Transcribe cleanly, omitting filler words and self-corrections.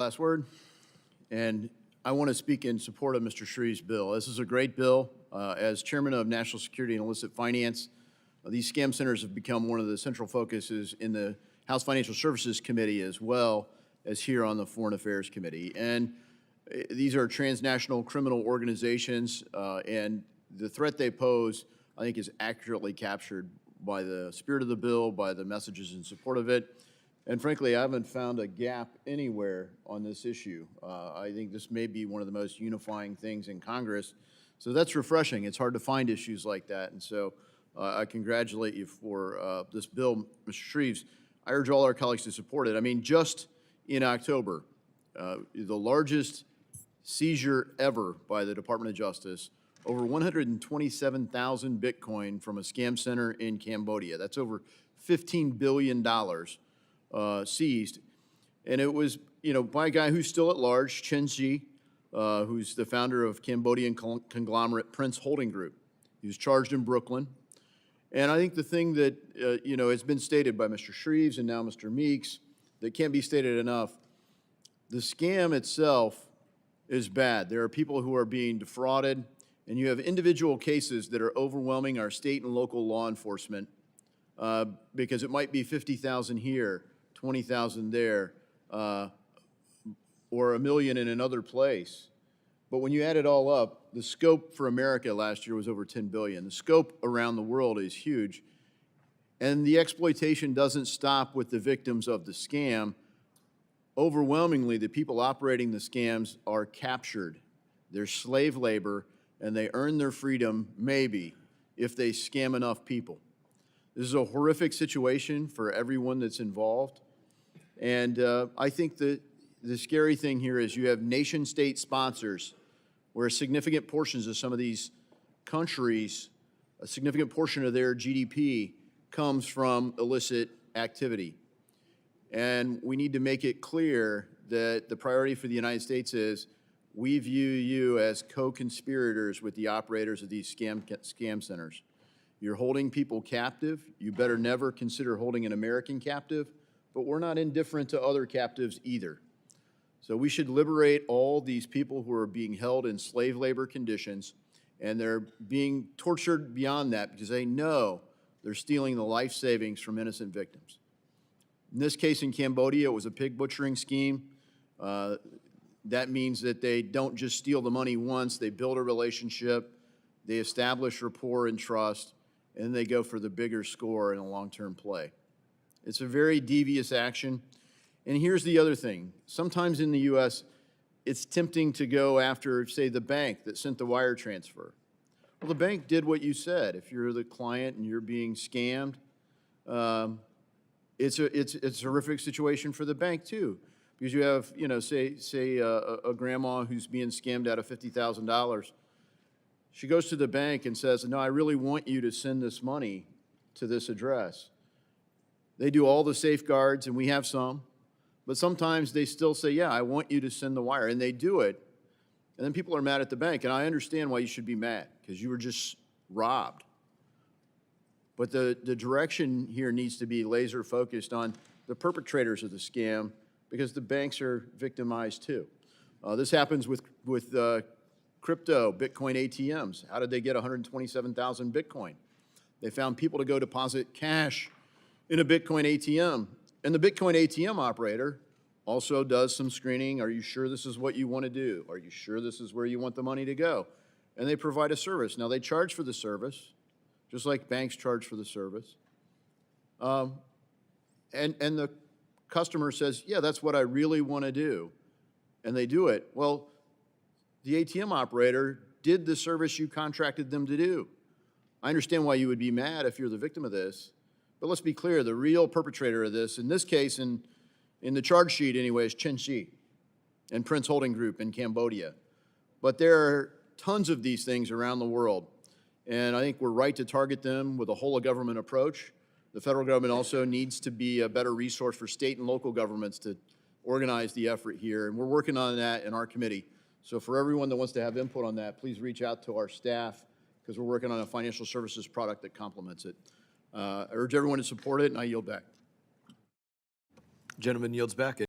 Last word, and I want to speak in support of Mr. Shreve's bill. This is a great bill. As chairman of National Security and Illicit Finance, these scam centers have become one of the central focuses in the House Financial Services Committee as well as here on the Foreign Affairs Committee. And these are transnational criminal organizations, and the threat they pose, I think, is accurately captured by the spirit of the bill, by the messages in support of it. And frankly, I haven't found a gap anywhere on this issue. I think this may be one of the most unifying things in Congress. So that's refreshing. It's hard to find issues like that. And so I congratulate you for this bill, Mr. Shreves. I urge all our colleagues to support it. I mean, just in October, the largest seizure ever by the Department of Justice, over 127,000 Bitcoin from a scam center in Cambodia. That's over $15 billion. Seized, and it was, by a guy who's still at large, Chen Xi, who's the founder of Cambodian conglomerate Prince Holding Group. He was charged in Brooklyn, and I think the thing that has been stated by Mr. Shreves and now Mr. Meeks that can't be stated enough: the scam itself is bad. There are people who are being defrauded, and you have individual cases that are overwhelming our state and local law enforcement because it might be 50,000 here, 20,000 there, or $1 million in another place. But when you add it all up, the scope for America last year was over $10 billion. The scope around the world is huge. And the exploitation doesn't stop with the victims of the scam. Overwhelmingly, the people operating the scams are captured. They're slave labor, and they earn their freedom, maybe, if they scam enough people. This is a horrific situation for everyone that's involved. And I think the scary thing here is you have nation-state sponsors where significant portions of some of these countries, a significant portion of their GDP comes from illicit activity. And we need to make it clear that the priority for the United States is we view you as co-conspirators with the operators of these scam centers. You're holding people captive. You better never consider holding an American captive. But we're not indifferent to other captives either. So we should liberate all these people who are being held in slave labor conditions, and they're being tortured beyond that because they know they're stealing the life savings from innocent victims. In this case in Cambodia, it was a pig butchering scheme. That means that they don't just steal the money once, they build a relationship, they establish rapport and trust, and then they go for the bigger score in a long-term play. It's a very devious action. And here's the other thing. Sometimes in the U.S., it's tempting to go after, say, the bank that sent the wire transfer. Well, the bank did what you said. If you're the client and you're being scammed, it's a horrific situation for the bank, too. Because you have, say a grandma who's being scammed out of $50,000. She goes to the bank and says, no, I really want you to send this money to this address. They do all the safeguards, and we have some, but sometimes they still say, yeah, I want you to send the wire, and they do it, and then people are mad at the bank, and I understand why you should be mad, because you were just robbed. But the direction here needs to be laser focused on the perpetrators of the scam, because the banks are victimized too. This happens with crypto, Bitcoin ATMs. How did they get 127,000 Bitcoin? They found people to go deposit cash in a Bitcoin ATM. And the Bitcoin ATM operator also does some screening. Are you sure this is what you want to do? Are you sure this is where you want the money to go? And they provide a service. Now, they charge for the service, just like banks charge for the service. And the customer says, yeah, that's what I really want to do. And they do it. Well, the ATM operator did the service you contracted them to do. I understand why you would be mad if you're the victim of this. But let's be clear, the real perpetrator of this, in this case, in the charge sheet anyway, is Chen Xi and Prince Holding Group in Cambodia. But there are tons of these things around the world. And I think we're right to target them with a whole-of-government approach. The federal government also needs to be a better resource for state and local governments to organize the effort here. And we're working on that in our committee. So for everyone that wants to have input on that, please reach out to our staff because we're working on a financial services product that complements it. I urge everyone to support it, and I yield back. Gentleman yields back.